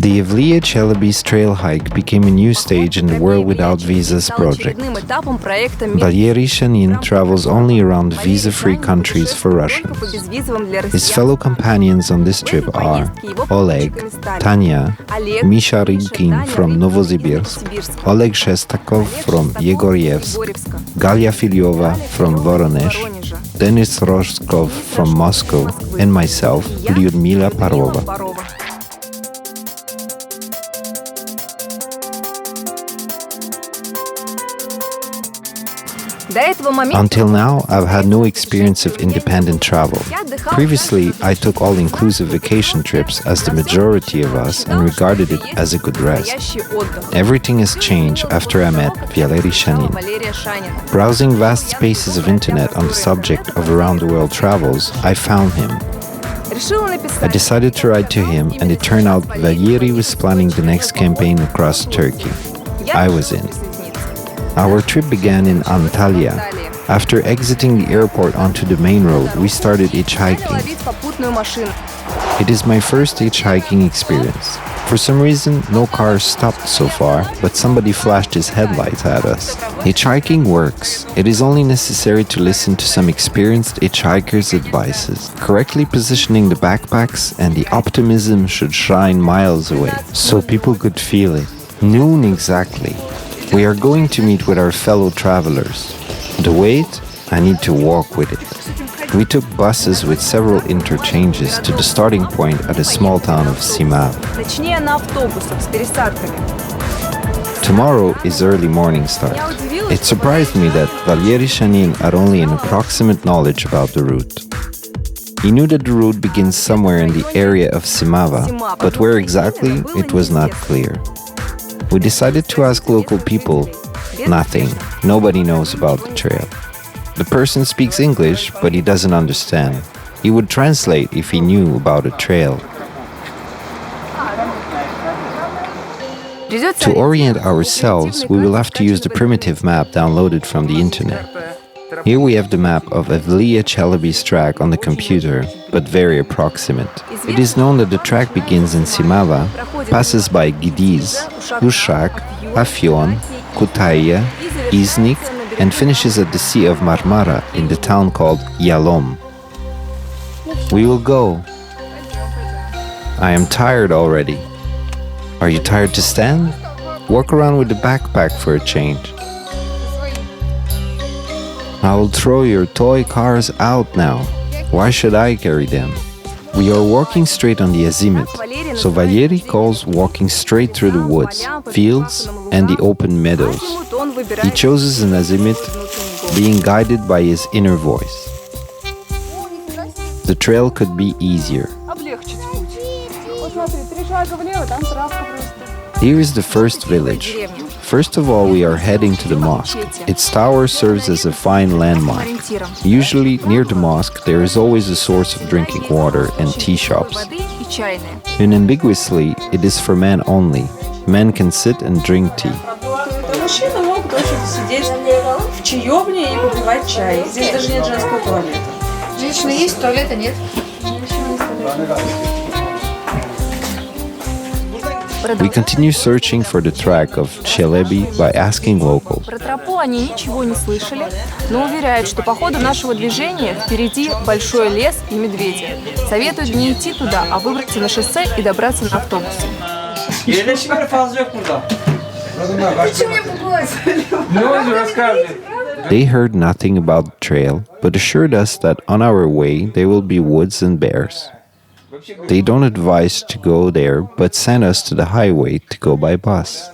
The Evliya Çelebi's trail hike became a new stage in the World Without Visas project. Valery Shanin travels only around visa-free countries for Russians. His fellow companions on this trip are Oleg, Tanya, Misha Rybkin from Novosibirsk, Oleg Shestakov from Yegorevsk, Galia Filiova from Voronezh, Denis Rozhkov from Moscow, and myself, Lyudmila Parova. Until now, I've had no experience of independent travel. Previously, I took all-inclusive vacation trips as the majority of us and regarded it as a good rest. Everything has changed after I met Valery Shanin. Browsing vast spaces of internet on the subject of around-the-world travels, I found him. I decided to write to him, and it turned out Valery was planning the next campaign across Turkey. I was in. Our trip began in Antalya. After exiting the airport onto the main road, we started hitchhiking. It is my first hitchhiking experience. For some reason, no cars stopped so far, but somebody flashed his headlights at us. Hitchhiking works. It is only necessary to listen to some experienced hitchhikers' advices. Correctly positioning the backpacks and the optimism should shine miles away, so people could feel it. Noon exactly. We are going to meet with our fellow travelers. The wait, I need to walk with it. We took buses with several interchanges to the starting point at a small town of Simav. Tomorrow is early morning start. It surprised me that Valery Shanin had only an approximate knowledge about the route. He knew that the route begins somewhere in the area of Simava, but where exactly, it was not clear. We decided to ask local people. Nothing. Nobody knows about the trail. The person speaks English, but he doesn't understand. He would translate if he knew about a trail. To orient ourselves, we will have to use the primitive map downloaded from the internet. Here we have the map of Evliya Çelebi's track on the computer, but very approximate. It is known that the track begins in Simava, passes by Gediz, Uşak, Afyon, Kütahya, Iznik, and finishes at the Sea of Marmara in the town called Yalom. We will go. I am tired already. Are you tired to stand? Walk around with the backpack for a change. I will throw your toy cars out now. Why should I carry them? We are walking straight on the azimut, so Valery calls walking straight through the woods, fields, and the open meadows. He chooses an azimut, being guided by his inner voice. The trail could be easier. Here is the first village. First of all, we are heading to the mosque. Its tower serves as a fine landmark. Usually, near the mosque, there is always a source of drinking water and tea shops. Unambiguously, it is for men only. Men can sit and drink tea. We continue searching for the track of Çelebi by asking locals. Про тропу они ничего не слышали, но уверяют, что по ходу нашего движения впереди большой лес и медведи. Советуют не идти туда, а выбраться на шоссе и добраться на автобусе. They heard nothing about the trail, but assured us that on our way there will be woods and bears. They don't advise to go there, but send us to the highway to go by bus.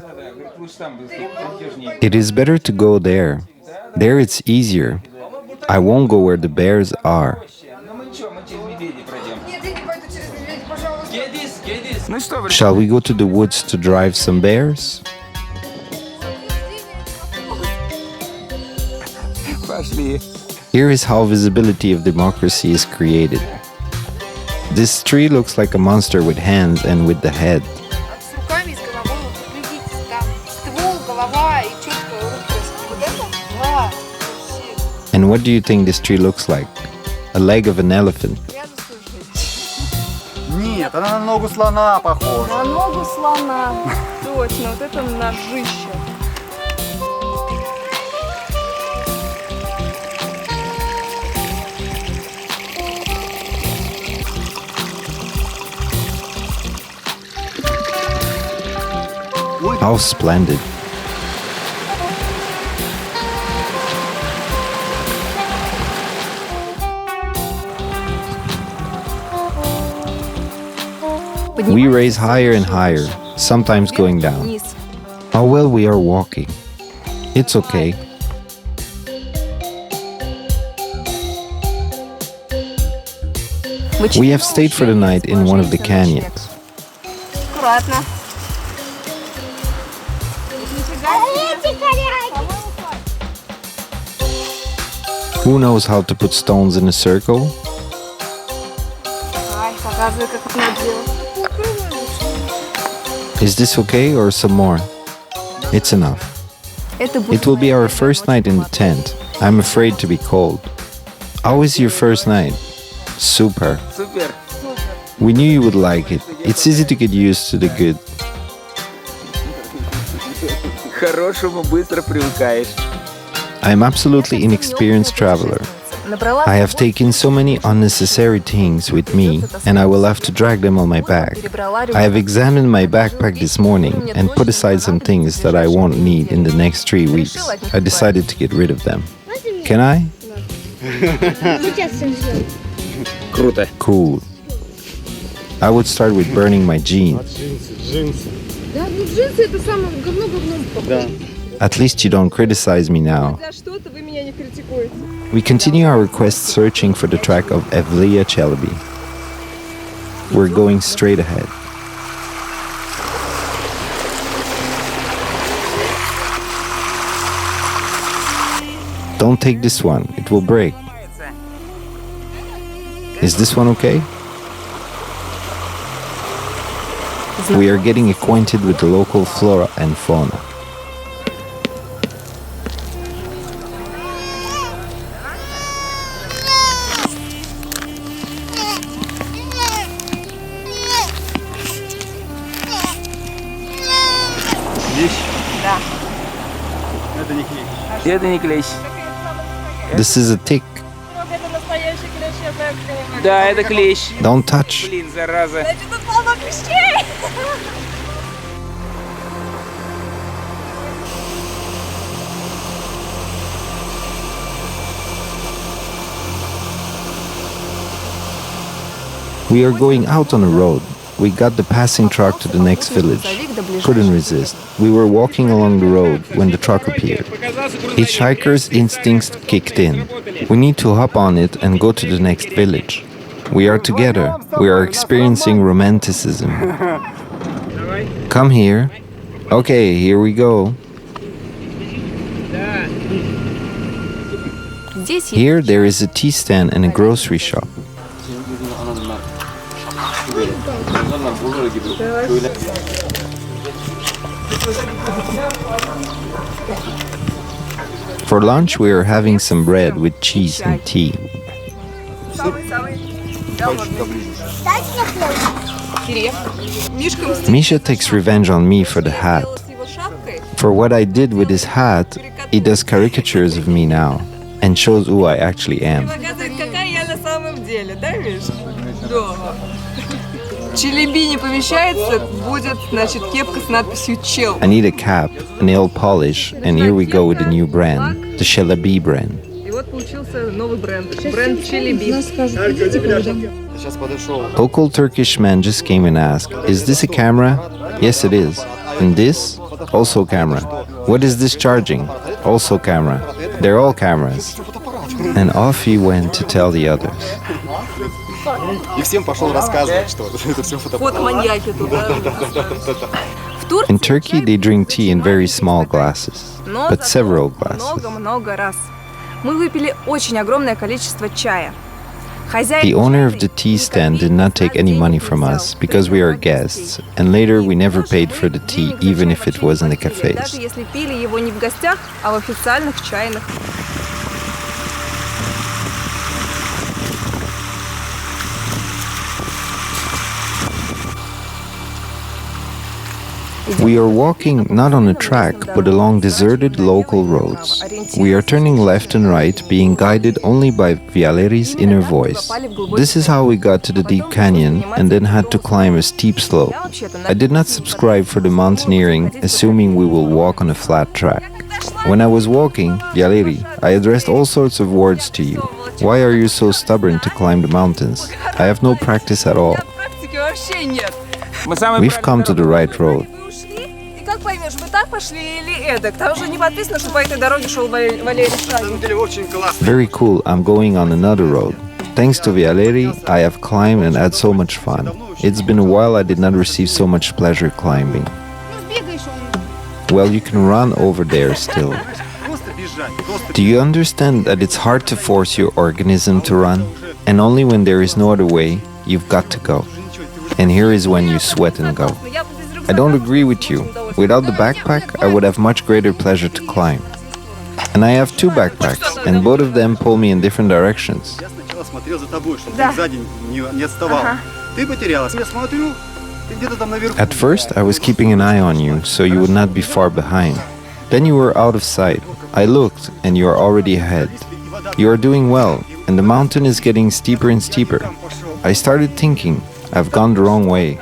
It is better to go there. There it's easier. I won't go where the bears are. Shall we go to the woods to drive some bears? Here is how visibility of democracy is created. This tree looks like a monster with hands and with the head. And what do you think this tree looks like? A leg of an elephant. Нет, она на ногу слона похожа. На ногу слона. Точно, вот это ножище. How splendid. We raise higher and higher, sometimes going down. Вниз. How well we are walking. It's okay. We have stayed for the night in one of the canyons. Аккуратно. Who knows how to put stones in a circle? Ай, показывай, как это надо делать. Is this okay or some more? It's enough. It will be our first night in the tent. I'm afraid to be cold. How was your first night? Super. Супер. We knew you would like it. It's easy to get used to the good. К хорошему быстро привыкаешь. I am absolutely inexperienced traveler. I have taken so many unnecessary things with me, and I will have to drag them on my back. I have examined my backpack this morning and put aside some things that I won't need in the next 3 weeks. I decided to get rid of them. Can I? Круто. Cool. I would start with burning my jeans. Да, ну джинсы это самое говном похоже. At least you don't criticize me now. За что-то вы меня не критикуете. We continue our quest searching for the track of Evliya Çelebi. We're going straight ahead. Don't take this one, it will break. Is this one okay? We are getting acquainted with the local flora and fauna. Да. Это не клещ. Это не клещ. This is a tick. Это настоящий клещ, я знаю, как они выглядят. Да, это клещ. Don't touch. Блин, зараза. Значит, тут полно клещей. We are going out on a road. We got the passing truck to the next village. Couldn't resist. We were walking along the road when the truck appeared. Hitchhiker's instincts kicked in. We need to hop on it and go to the next village. We are together. We are experiencing romanticism. Come here. Okay, here we go. Here there is a tea stand and a grocery shop. For lunch we are having some bread with cheese and tea. Misha takes revenge on me for the hat. For what I did with his hat, he does caricatures of me now and shows who I actually am. Челеби не помещается, будет, значит, кепка с надписью «Чел». I need a cap, a nail polish, and here we go with the new brand, the Çelebi brand. И вот получился новый бренд. Бренд Челеби. Local Turkish man just came and asked, "Is this a camera?" Yes, it is. And this? Also camera. What is this charging? Also camera. They're all cameras. And off he went to tell the others. И всем пошел рассказывать, что это все фотоаппарат. Фотоманьяки тут, да? In Turkey, they drink tea in very small glasses, but several glasses. Много-много раз. Мы выпили очень огромное количество чая. The owner of the tea stand did not take any money from us because we are guests, and later we never paid for the tea, even if it was in the cafes. Даже если пили его не в гостях, а в официальных чайных. We are walking not on a track, but along deserted local roads. We are turning left and right, being guided only by Valery's inner voice. This is how we got to the deep canyon and then had to climb a steep slope. I did not subscribe for the mountaineering, assuming we will walk on a flat track. When I was walking, Valery, I addressed all sorts of words to you. Why are you so stubborn to climb the mountains? I have no practice at all. We've come to the right road. Very cool, I'm going on another road. Thanks to Valery, I have climbed and had so much fun. It's been a while I did not receive so much pleasure climbing. Well, you can run over there still. Do you understand that it's hard to force your organism to run? And only when there is no other way, you've got to go. And here is when you sweat and go. I don't agree with you. Without the backpack, I would have much greater pleasure to climb. And I have two backpacks, and both of them pull me in different directions. At first, I was keeping an eye on you, so you would not be far behind. Then you were out of sight. I looked, and you are already ahead. You are doing well, and the mountain is getting steeper and steeper. I started thinking, I've gone the wrong way.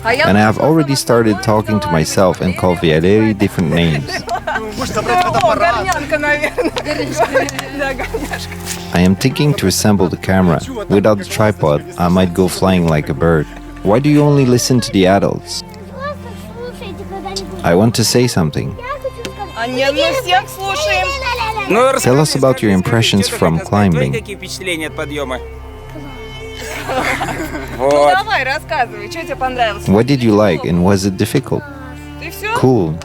And I have already started talking to myself and called Valery different names. I am thinking to assemble the camera. Without the tripod, I might go flying like a bird. Why do you only listen to the adults? I want to say something. Tell us about your impressions from climbing. What did you like and was it difficult? Cool.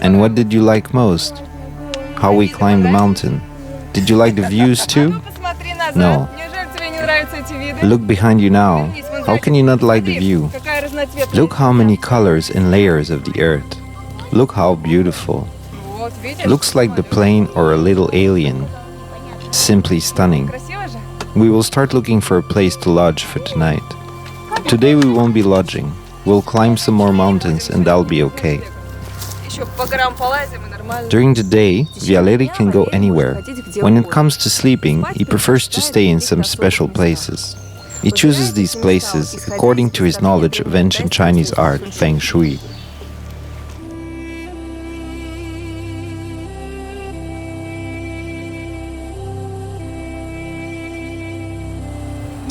And what did you like most? How we climbed the mountain. Did you like the views too? No. Look behind you now. How can you not like the view? Look how many colors and layers of the earth. Look how beautiful. Looks like the plane or a little alien. Simply stunning. We will start looking for a place to lodge for tonight. Today we won't be lodging. We'll climb some more mountains and that'll be okay. During the day, Valery can go anywhere. When it comes to sleeping, he prefers to stay in some special places. He chooses these places according to his knowledge of ancient Chinese art, Feng Shui.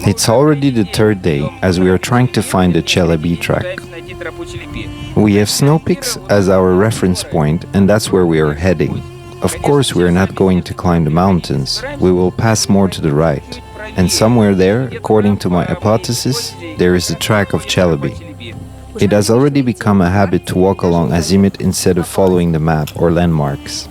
It's already the third day as we are trying to find the Çelebi track. We have snow peaks as our reference point and that's where we are heading. Of course we are not going to climb the mountains, we will pass more to the right. And somewhere there, according to my hypothesis, there is the track of Çelebi. It has already become a habit to walk along azimut instead of following the map or landmarks.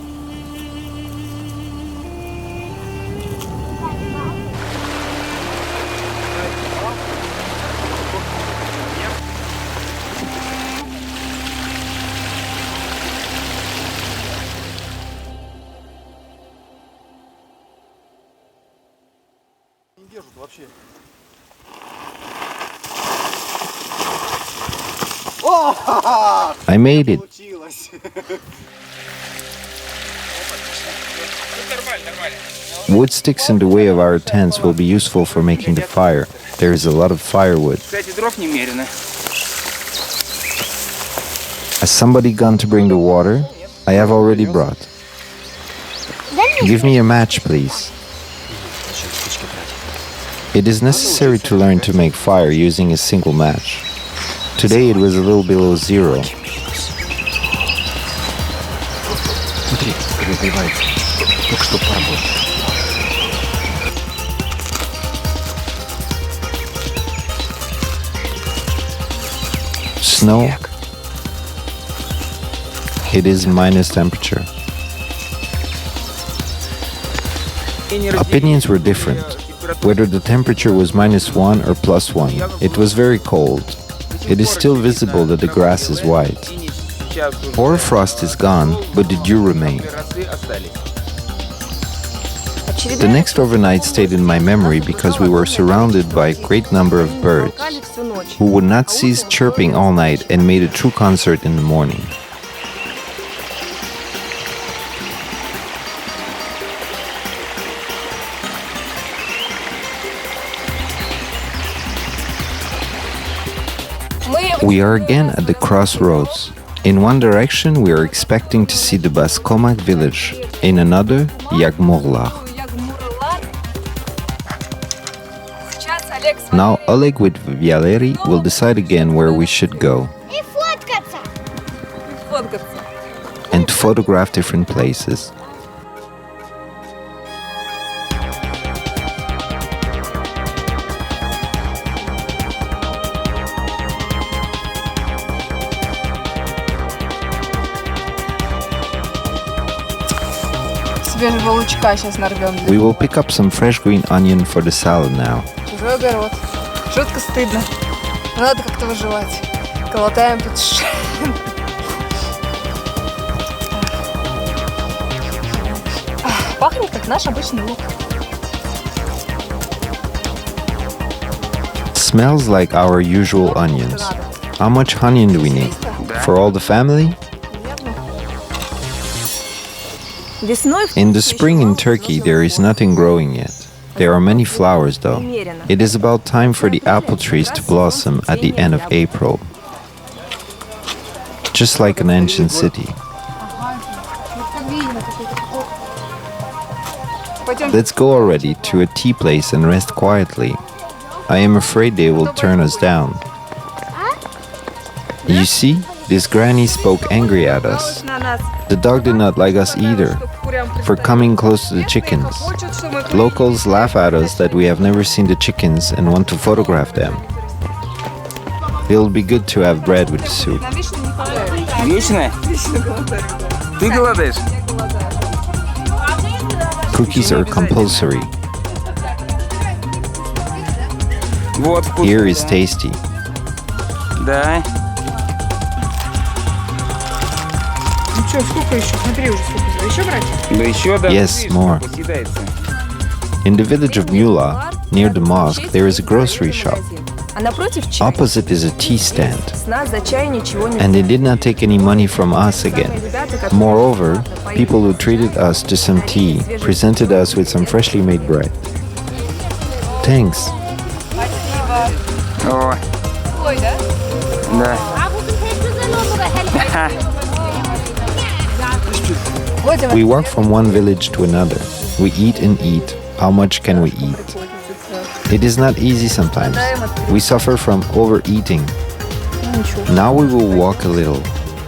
I made it. Wood sticks in the way of our tents will be useful for making the fire. There is a lot of firewood. Has somebody gone to bring the water? I have already brought. Give me a match, please. It is necessary to learn to make fire using a single match. Today it was a little below zero. Snow. It is minus temperature. Opinions were different. Whether the temperature was -1 or +1, it was very cold. It is still visible that the grass is white. Hoar frost is gone, but the dew remained. The next overnight stayed in my memory because we were surrounded by a great number of birds who would not cease chirping all night and made a true concert in the morning. We are again at the crossroads. In one direction we are expecting to see the Baskomak village, in another, Yagmurlar. Now Oleg with Valery will decide again where we should go and to photograph different places. We will pick up some fresh green onion for the salad now. Чужой огород. Жутко стыдно. Но надо как-то выживать. Колотаем тут Пахнет как наш обычный лук. Smells like our usual onions. How much onion do we need? For all the family? In the spring in Turkey, there is nothing growing yet. There are many flowers, though. It is about time for the apple trees to blossom at the end of April. Just like an ancient city. Let's go already to a tea place and rest quietly. I am afraid they will turn us down. You see, this granny spoke angry at us. The dog did not like us either, for coming close to the chickens. Locals laugh at us that we have never seen the chickens and want to photograph them. It'll be good to have bread with the soup. Cookies are compulsory. Here is tasty. Yes, more. In the village of Mula, near the mosque, there is a grocery shop. Opposite is a tea stand. And they did not take any money from us again. Moreover, people who treated us to some tea presented us with some freshly made bread. Thanks. We walk from one village to another. We eat and eat. How much can we eat? It is not easy sometimes. We suffer from overeating. Now we will walk a little,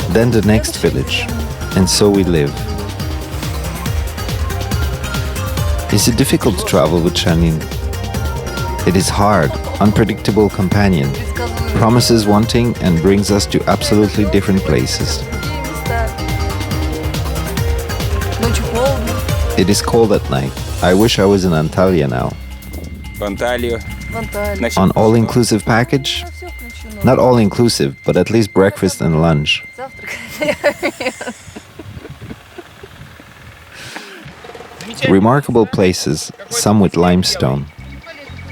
then the next village, and so we live. Is it difficult to travel with Shanin? It is hard, unpredictable companion, promises one thing and brings us to absolutely different places. It is cold at night. I wish I was in Antalya now. On all-inclusive package? Not all-inclusive, but at least breakfast and lunch. Remarkable places, some with limestone.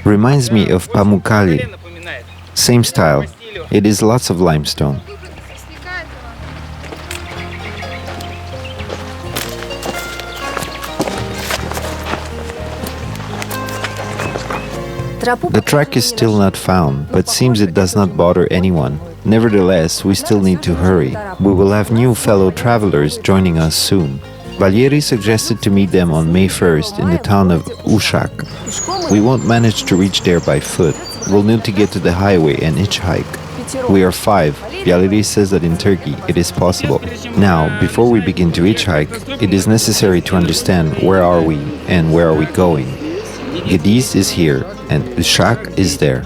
Reminds me of Pamukkale. Same style. It is lots of limestone. The track is still not found, but seems it does not bother anyone. Nevertheless, we still need to hurry. We will have new fellow travelers joining us soon. Valery suggested to meet them on May 1st in the town of Usak. We won't manage to reach there by foot. We'll need to get to the highway and hitch-hike. We are 5. Valery says that in Turkey it is possible. Now, before we begin to hitch-hike, it is necessary to understand where are we and where are we going. Gediz is here and Usak is there.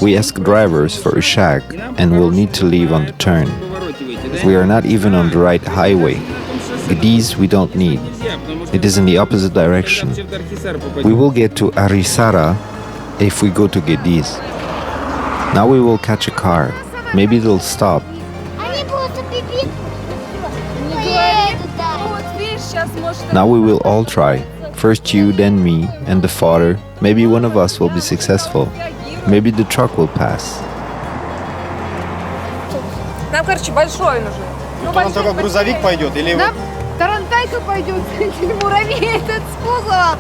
We ask drivers for Usak and will need to leave on the turn. We are not even on the right highway. Gediz we don't need. It is in the opposite direction. We will get to Arisara if we go to Gediz. Now we will catch a car. Maybe they'll stop. Now we will all try. First you, then me, and the father. Maybe one of us will be successful. Maybe the truck will pass. Нам, короче, большой нужен. Ну, нам только грузовик пойдет или... Нам тарантайка пойдет, или муравей этот с кузова.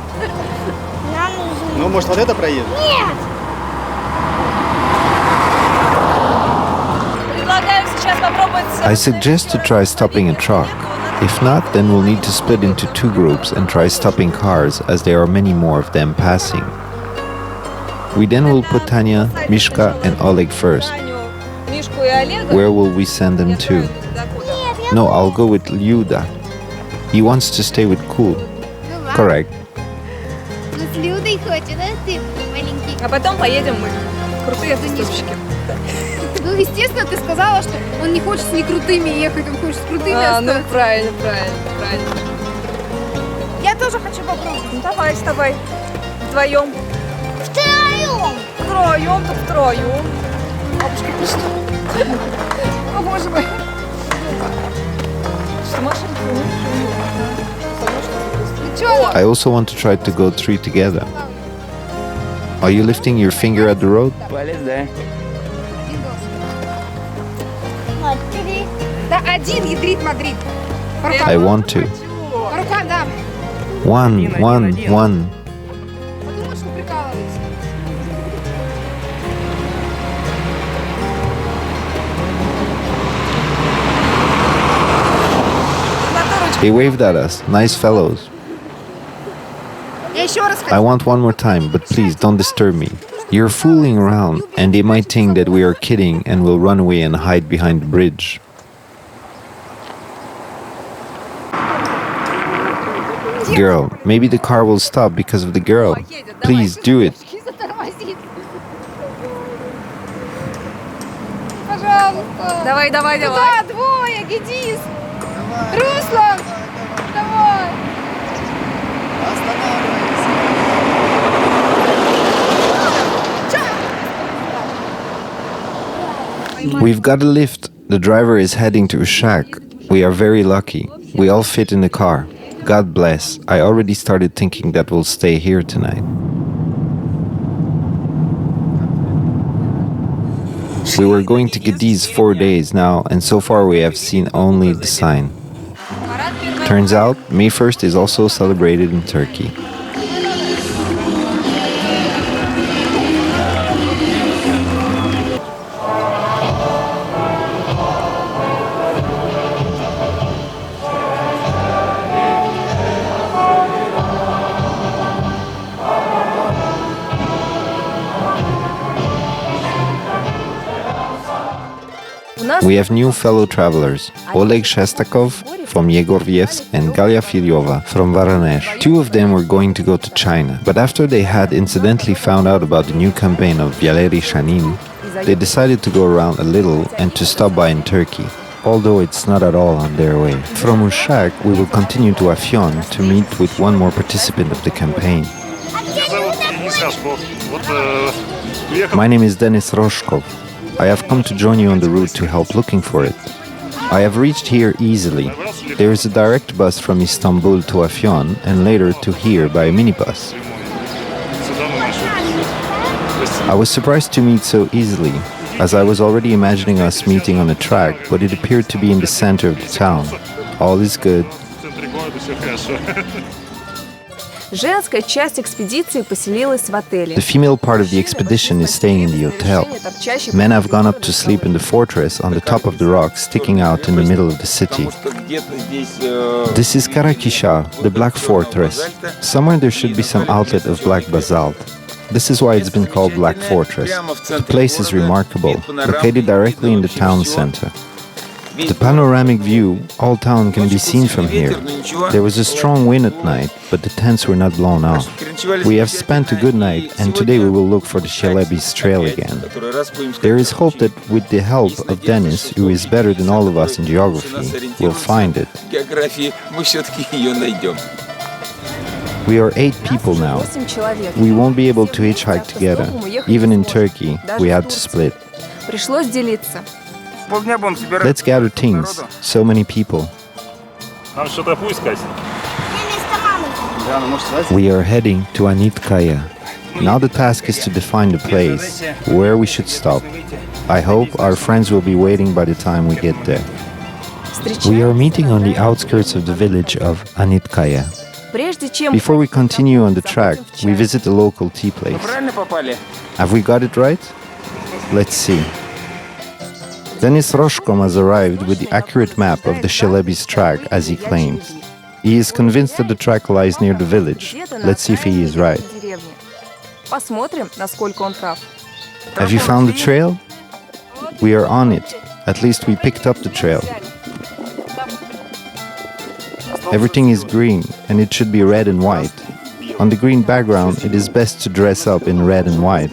Ну, может, вот это проедет? Нет! Предлагаю сейчас попробовать... I suggest to try stopping a truck. If not, then we'll need to split into two groups and try stopping cars, as there are many more of them passing. We then will put Tanya, Mishka and Oleg first. Where will we send them to? No, I'll go with Lyuda. He wants to stay with Kul. Correct. А потом поедем мы. Крутые автостопщики. Ну, естественно, ты сказала, что он не хочет с некрутыми ехать, он хочет с крутыми остаться. Ну, правильно. Я тоже хочу попробовать. Ну, давай, вставай. Вдвоем. Втроем, так втроем. Бабушка, ты что? О, боже мой. Что, машинку I also want to try to go three together. Are you lifting your finger at the road? Палец, да. Да, один ядрит Мадрид. По рукам. I want to. По рукам, да. One. Подумай, что прикалываешься. They waved at us. Nice fellows. Я еще раз I want one more time, but please don't disturb me. You're fooling around, and they might think that we are kidding and will run away and hide behind the bridge. Girl, maybe the car will stop because of the girl. Please do it. Пожалуйста. Давай. Да, двое, Гедиз. Руслан, давай. We've got a lift. The driver is heading to Usak. We are very lucky. We all fit in the car. God bless. I already started thinking that we'll stay here tonight. We were going to Gediz 4 days now, and so far we have seen only the sign. Turns out, May 1st is also celebrated in Turkey. We have new fellow travelers, Oleg Shestakov from Yegorvievsk and Galia Filyova from Voronezh. Two of them were going to go to China, but after they had incidentally found out about the new campaign of Valery Shanin, they decided to go around a little and to stop by in Turkey, although it's not at all on their way. From Uşak, we will continue to Afyon to meet with one more participant of the campaign. My name is Denis Roshkov. I have come to join you on the route to help looking for it. I have reached here easily. There is a direct bus from Istanbul to Afyon and later to here by a minibus. I was surprised to meet so easily, as I was already imagining us meeting on a track, but it appeared to be in the center of the town. All is good. Женская часть экспедиции поселилась в отеле. The female part of the expedition is staying in the hotel. Men have gone up to sleep in the fortress on the top of the rock sticking out in the middle of the city. This is Karakisha, the Black Fortress. Somewhere there should be some outlet of black basalt. This is why it's been called Black Fortress. The place is remarkable, located directly in the town center. The panoramic view, all town can be seen from here. There was a strong wind at night, but the tents were not blown off. We have spent a good night, and today we will look for the Çelebi's trail again. There is hope that with the help of Denis, who is better than all of us in geography, we'll find it. We are 8 people now. We won't be able to hitchhike together. Even in Turkey, we had to split. Пришлось делиться. Let's gather things. So many people. We are heading to Anitkaya. Now the task is to define the place, where we should stop. I hope our friends will be waiting by the time we get there. We are meeting on the outskirts of the village of Anitkaya. Before we continue on the track, we visit the local tea place. Have we got it right? Let's see. Denis Roshkom has arrived with the accurate map of the Çelebi's track, as he claims. He is convinced that the track lies near the village. Let's see if he is right. Have you found the trail? We are on it. At least we picked up the trail. Everything is green, and it should be red and white. On the green background, it is best to dress up in red and white.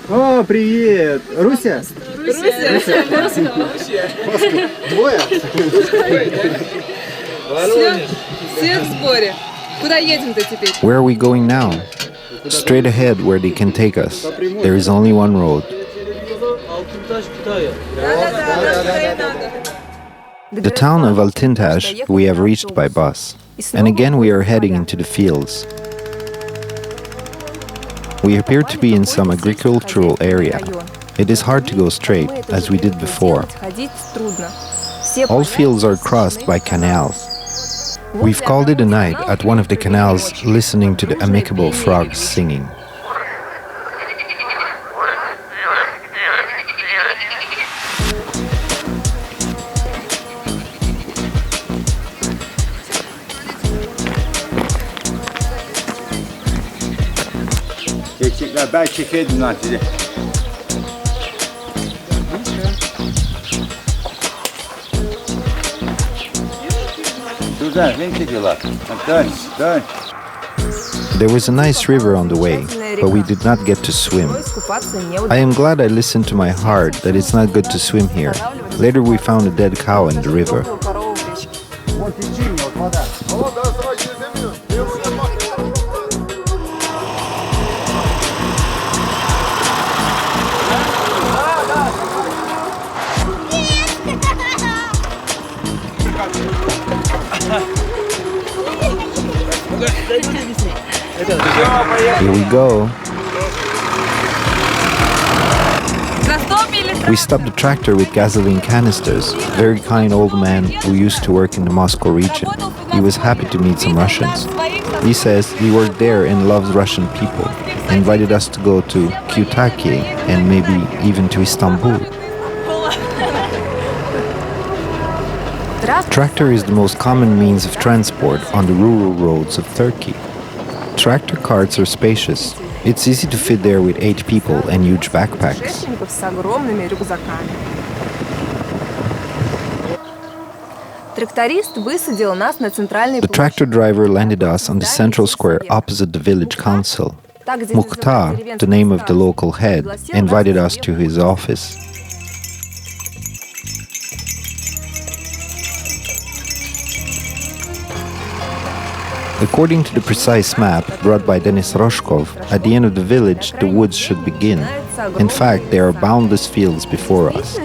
О, привет! Руся? Двое? Все в сборе. Куда едем-то теперь? Where are we going now? Straight ahead where they can take us. There is only one road. The town of Altıntaş we have reached by bus. And again we are heading into the fields. We appear to be in some agricultural area. It is hard to go straight, as we did before. All fields are crossed by canals. We've called it a night at one of the canals, listening to the amicable frogs singing. Ben çekeydim lan sizi. Şuradan beni çekiyorlar. Dön, dön. There was a nice river on the way, but we did not get to swim. I am glad I listened to my heart that it's not good to swim here. Later we found a dead cow in the river. Here we go. We stopped the tractor with gasoline canisters. Very kind old man who used to work in the Moscow region. He was happy to meet some Russians. He says he worked there and loves Russian people. Invited us to go to Kütahya and maybe even to Istanbul. Tractor is the most common means of transport on the rural roads of Turkey. Tractor carts are spacious. It's easy to fit there with 8 people and huge backpacks. The tractor driver landed us on the central square opposite the village council. Mukhtar, the name of the local head, invited us to his office. According to the precise map brought by Denis Roshkov, at the end of the village, the woods should begin. In fact, there are boundless fields before us.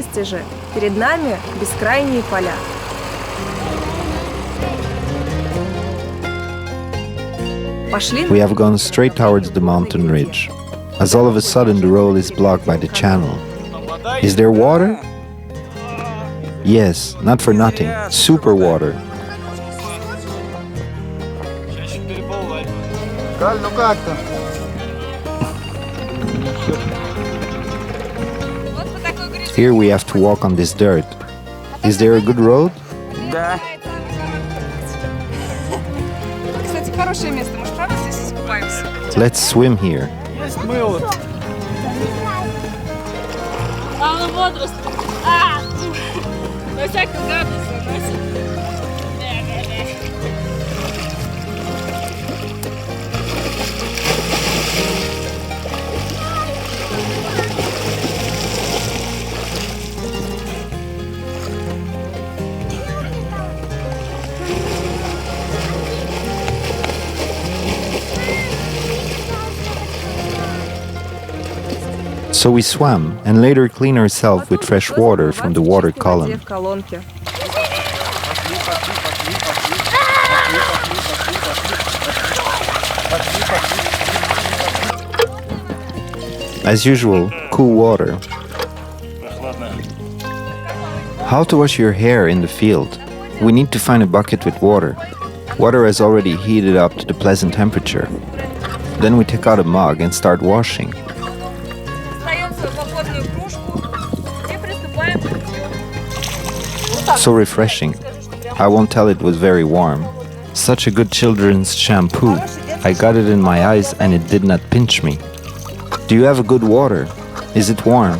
We have gone straight towards the mountain ridge, as all of a sudden the road is blocked by the channel. Is there water? Yes, not for nothing, super water. Here we have to walk on this dirt. Is there a good road? Да. Let's swim here. So we swam and later cleaned ourselves with fresh water from the water column. As usual, cool water. How to wash your hair in the field? We need to find a bucket with water. Water has already heated up to the pleasant temperature. Then we take out a mug and start washing. So refreshing. I won't tell it was very warm. Such a good children's shampoo. I got it in my eyes and it did not pinch me. Do you have a good water? Is it warm?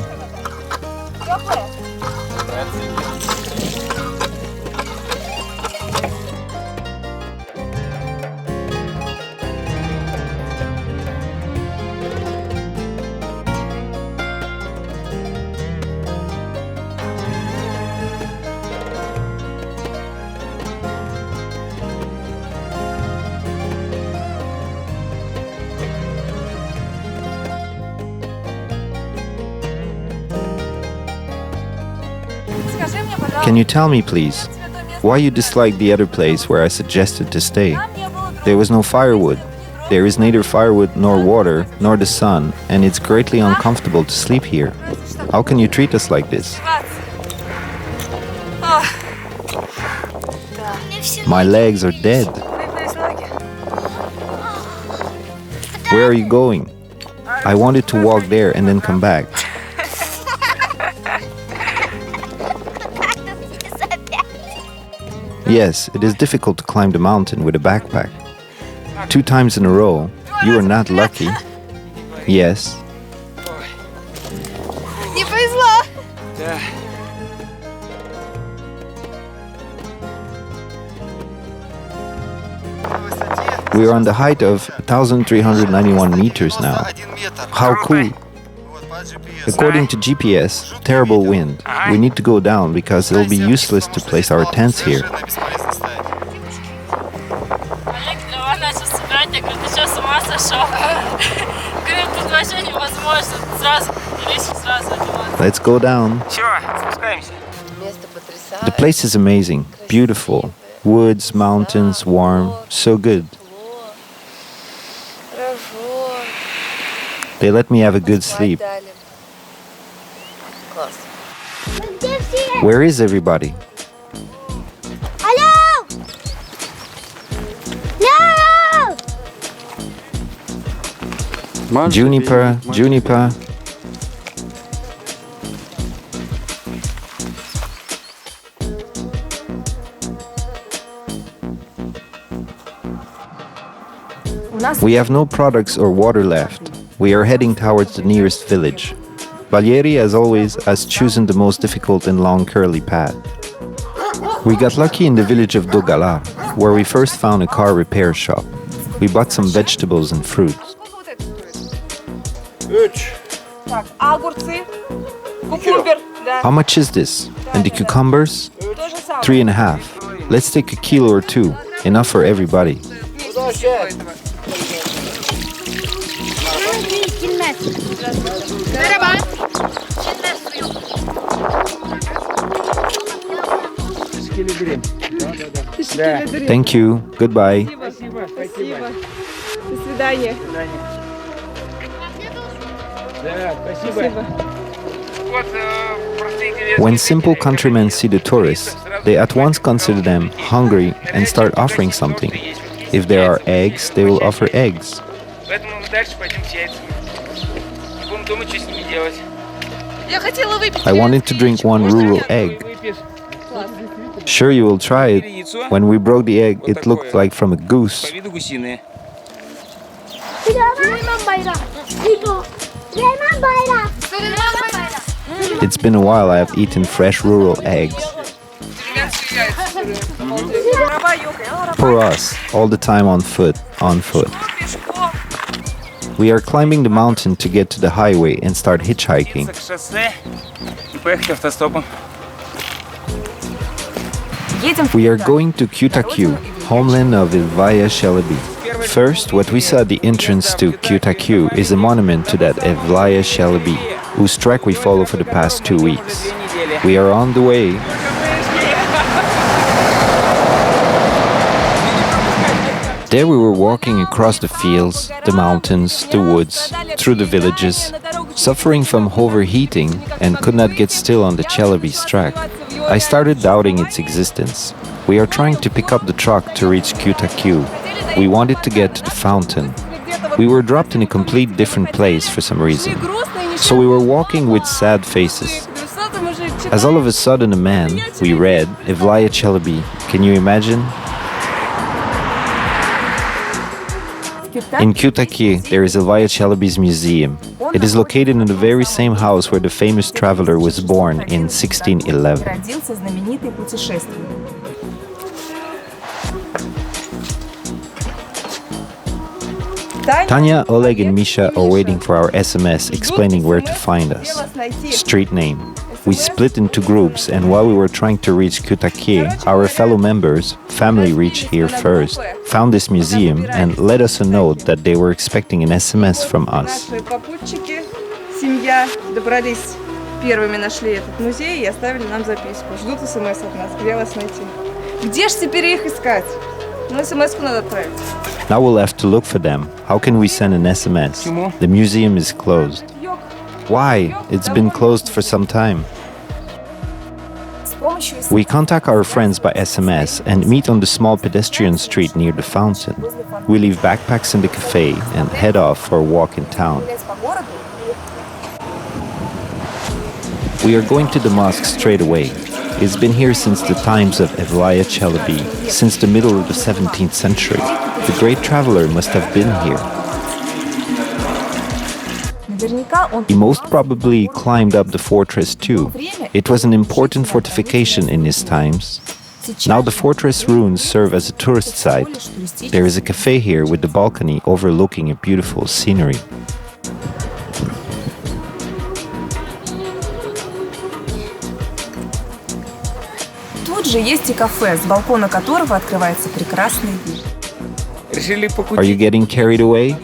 Can you tell me, please, why you dislike the other place where I suggested to stay? There was no firewood. There is neither firewood nor water nor the sun, and it's greatly uncomfortable to sleep here. How can you treat us like this? My legs are dead. Where are you going? I wanted to walk there and then come back. Yes, it is difficult to climb the mountain with a backpack. 2 times in a row. You are not lucky. Yes. Не повезло. We are on the height of 1,391 meters now. How cool! According to GPS, terrible wind. We need to go down because it'll be useless to place our tents here. Let's go down. The place is amazing, beautiful. Woods, mountains, warm, so good. They let me have a good sleep. Where is everybody? Hello! No! Juniper, Juniper. We have no products or water left. We are heading towards the nearest village. Valery, as always, has chosen the most difficult and long curly path. We got lucky in the village of Dogala, where we first found a car repair shop. We bought some vegetables and fruits. How much is this? And the cucumbers? 3.5. Let's take a kilo or 2. Enough for everybody. Thank you. Goodbye. When simple countrymen see the tourists, they at once consider them hungry and start offering something. If there are eggs, they will offer eggs. I wanted to drink one rural egg. Sure, you will try it. When we broke the egg, it looked like from a goose. It's been a while I have eaten fresh rural eggs. For us, all the time on foot. We are climbing the mountain to get to the highway and start hitchhiking. We are going to Kütahya, homeland of Evliya Çelebi. First, what we saw at the entrance to Kütahya is a monument to that Evliya Çelebi. whose track we follow for the past 2 weeks. We are on the way. There we were walking across the fields, the mountains, the woods, through the villages, suffering from overheating and could not get still on the Çelebi's track. I started doubting its existence. We are trying to pick up the truck to reach Kütahya. We wanted to get to the fountain. We were dropped in a complete different place for some reason. So we were walking with sad faces. As all of a sudden a man, we read, Evliya Çelebi. Can you imagine? In Kütahya, there is Evliya Çelebi's museum. It is located in the very same house where the famous traveler was born in 1611. Tanya, Oleg and Misha are waiting for our SMS explaining where to find us. Street name. We split into groups, and while we were trying to reach Kütahya, our fellow members, family reached here first, found this museum, and let us a note that they were expecting an SMS from us. Семья добрались первыми, нашли этот музей и оставили нам записку. Ждут смс от нас, где вас найти. Где ж теперь их искать? Ну, смс-ку надо отправить. Now we'll have to look for them. How can we send an SMS? The museum is closed. Why? It's been closed for some time. We contact our friends by SMS and meet on the small pedestrian street near the fountain. We leave backpacks in the cafe and head off for a walk in town. We are going to the mosque straight away. It's been here since the times of Evliya Çelebi, since the middle of the 17th century. The great traveler must have been here. He most probably climbed up the fortress too. It was an important fortification in his times. Now the fortress ruins serve as a tourist site. There is a cafe here with the balcony overlooking a beautiful scenery. Тут же есть и кафе, с балкона которого открывается прекрасный вид. Are you getting carried away?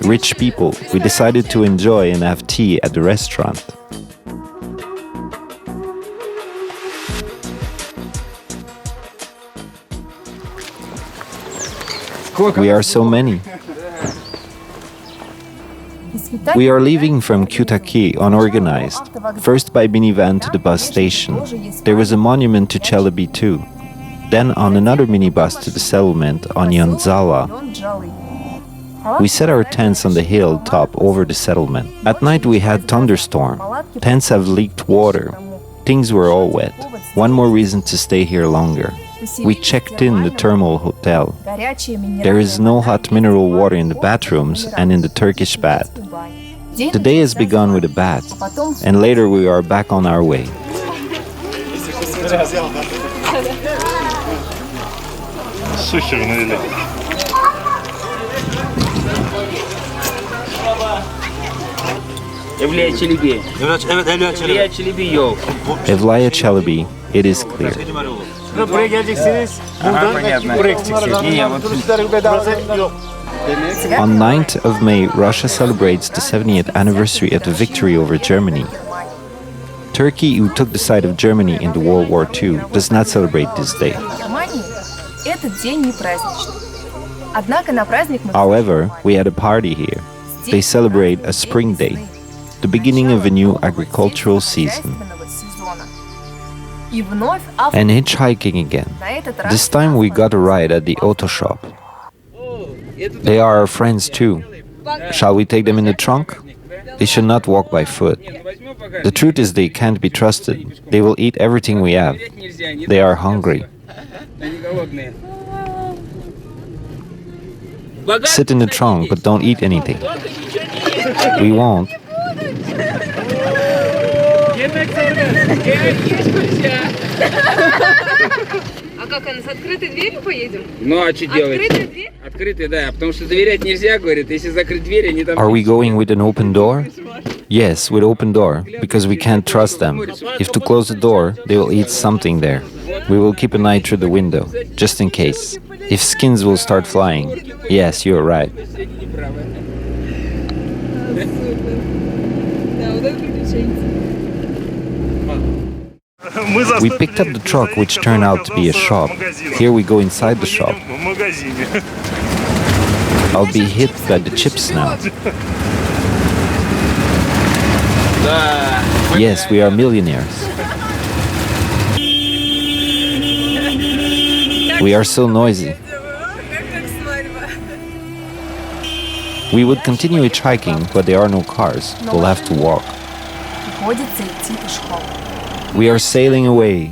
Rich people, we decided to enjoy and have tea at the restaurant. We are so many. We are leaving from Kütahya unorganized, first by minivan to the bus station. There was a monument to Çelebi too. Then on another minibus to the settlement on Yonzala. We set our tents on the hill top over the settlement. At night we had thunderstorm. Tents have leaked water. Things were all wet. One more reason to stay here longer. We checked in the thermal hotel. There is no hot mineral water in the bathrooms and in the Turkish bath. The day has begun with a bath, and later we are back on our way. Evliya Çelebi. Evet, Evliya Çelebi. Evliya Çelebi yok. Evliya Çelebi, it is clear. Buraya geleceksiniz. Buradan buraya gideceksiniz. Turistler bedava yok. On 9th of May, Russia celebrates the 70th anniversary of the victory over Germany. Turkey, who took the side of Germany in the World War II, does not celebrate this day. However, we had a party here. They celebrate a spring day, the beginning of a new agricultural season. And hitchhiking again. This time we got a ride at the auto shop. They are our friends too. Shall we take them in the trunk? They should not walk by foot. The truth is they can't be trusted. They will eat everything we have. They are hungry. Sit in the trunk, but don't eat anything. We won't. А как, с открытой дверью поедем? Ну а что делать? Открытые, да, потому что доверять нельзя, говорят, если закрыть дверь, они там... Are we going with an open door? Yes, with open door, because we can't trust them. If to close the door, they will eat something there. We will keep an eye through the window, just in case. If skins will start flying. Yes, you're right. We picked up the truck, which turned out to be a shop. Here we go inside the shop. I'll be hit by the chips now. Yes, we are millionaires. We are so noisy. We would continue hitchhiking, but there are no cars. We'll have to walk. We are sailing away.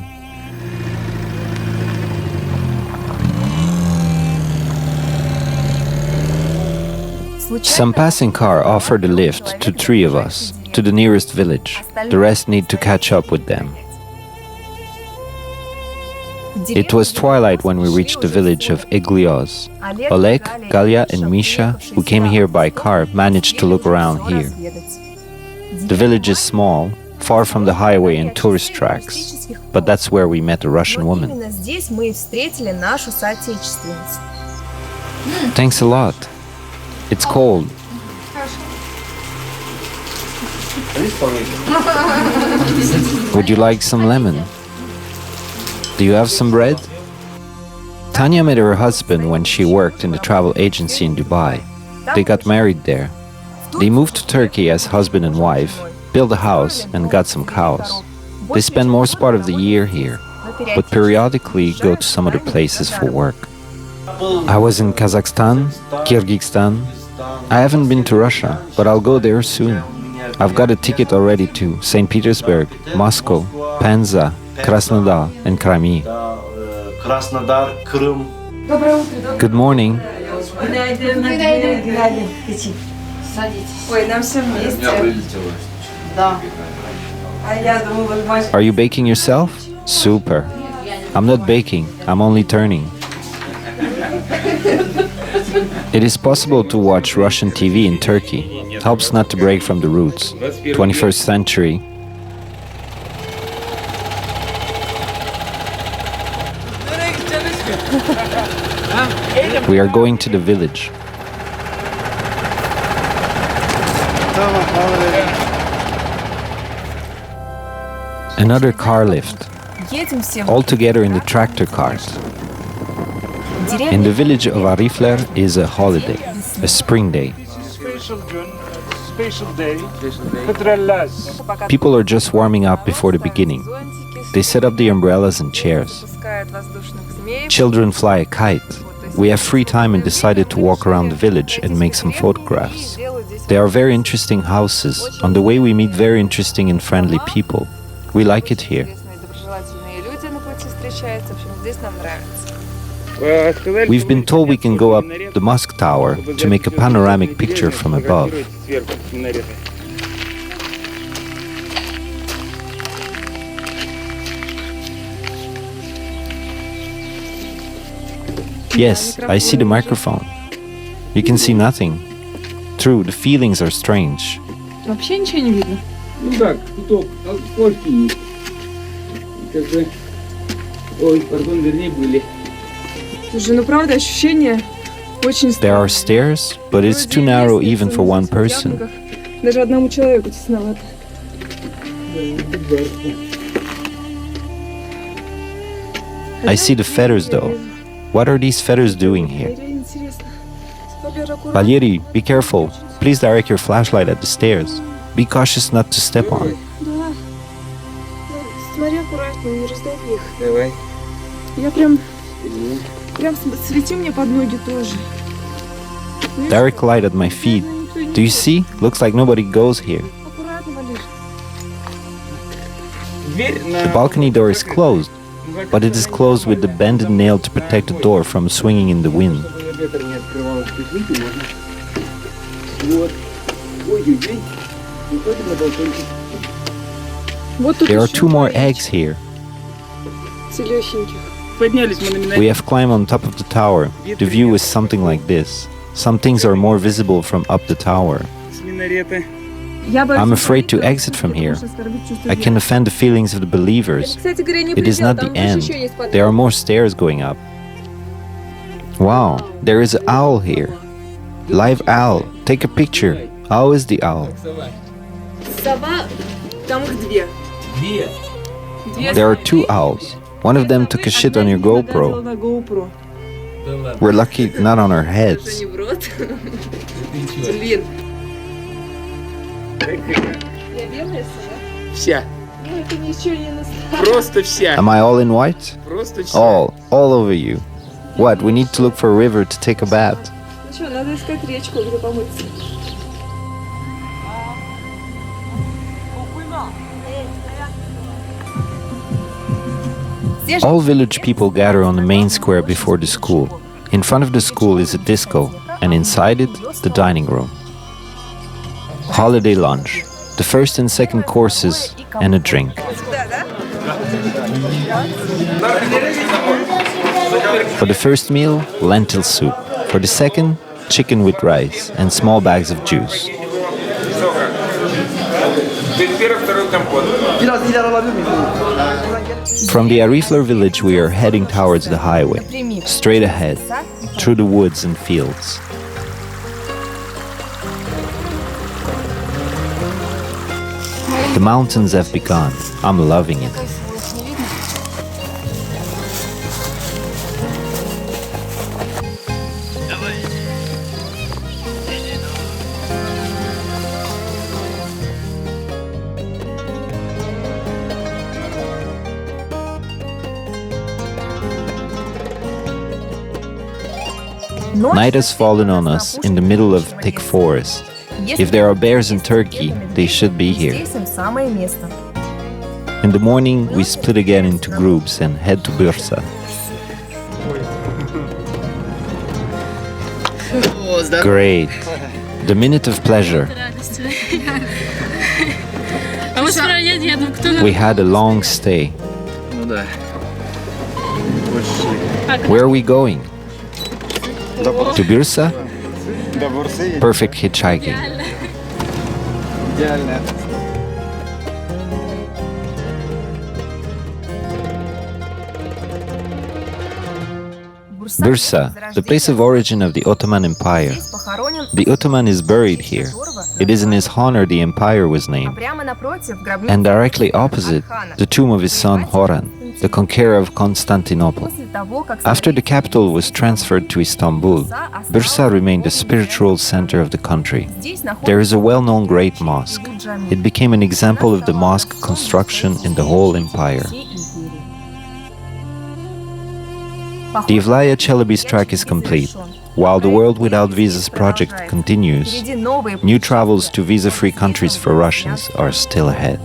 Some passing car offered a lift to 3 of us, to the nearest village. The rest need to catch up with them. It was twilight when we reached the village of Evliya. Oleg, Galia and Misha, who came here by car, managed to look around here. The village is small, far from the highway and tourist tracks, but that's where we met a Russian woman. Thanks a lot. It's cold. Would you like some lemon? Do you have some bread? Tanya met her husband when she worked in the travel agency in Dubai. They got married there. They moved to Turkey as husband and wife, built a house and got some cows. They spend most part of the year here, but periodically go to some other places for work. I was in Kazakhstan, Kyrgyzstan. I haven't been to Russia, but I'll go there soon. I've got a ticket already to St. Petersburg, Moscow, Penza, Krasnodar and Crimea. Good morning. Are you baking yourself? Super. I'm not baking, I'm only turning. It is possible to watch Russian TV in Turkey. It helps not to break from the roots. 21st century. We are going to the village. Another car lift. All together in the tractor cart. In the village of Arifler is a holiday, a spring day. People are just warming up before the beginning. They set up the umbrellas and chairs. Children fly a kite. We have free time and decided to walk around the village and make some photographs. There are very interesting houses. On the way we meet very interesting and friendly people. We like it here. We've been told we can go up the mosque tower to make a panoramic picture from above. Yes, I see the microphone. You can see nothing. True, the feelings are strange. Вообще ничего не видно? Ну как, куток, окошки есть. Как бы... Ой, пардон, вернее, были. Слушай, ну правда ощущение очень There are stairs, but it's too narrow even for one person. Даже одному человеку тесновато. I see the feathers though. What are these feathers doing here? Valery, be careful. Please direct your flashlight at the stairs. Be cautious not to step on. Смотри аккуратно, не раздави их. Давай. Я прям свети мне под ноги тоже. Direct light at my feet. Do you see? Looks like nobody goes here. Аккуратно, Валер. The balcony door is closed, but it is closed with the bended nail to protect the door from swinging in the wind. There are 2 more eggs here. We have climbed on top of the tower. The view is something like this. Some things are more visible from up the tower. I'm afraid to exit from here. I can offend the feelings of the believers. It is not the end. There are more stairs going up. Wow, there is an owl here. Live owl. Take a picture. How is the owl? Там их 2. There are 2 owls. One of them took a shit on your GoPro. We're lucky not on our heads. Вся. Просто вся. Am I all in white? Просто вся. All over you. What, we need to look for a river to take a bath? Ну что, надо искать речку, где помыться. All village people gather on the main square before the school. In front of the school is a disco, and inside it, the dining room. Holiday lunch, the first and second courses, and a drink. For the first meal, lentil soup. For the second, chicken with rice and small bags of juice. From the Arifler village we are heading towards the highway, straight ahead, through the woods and fields. The mountains have begun. I'm loving it. Night has fallen on us in the middle of thick forest. If there are bears in Turkey, they should be here. In the morning, we split again into groups and head to Bursa. Great. The minute of pleasure. We had a long stay. Where are we going? To Bursa? Perfect hitch-hiking. Bursa, the place of origin of the Ottoman Empire. The Ottoman is buried here. It is in his honor the empire was named. And directly opposite, the tomb of his son Horan, the conqueror of Constantinople. After the capital was transferred to Istanbul, Bursa remained the spiritual center of the country. There is a well-known great mosque. It became an example of the mosque construction in the whole empire. The Evliya Çelebi track is complete. While the World Without Visas project continues, new travels to visa-free countries for Russians are still ahead.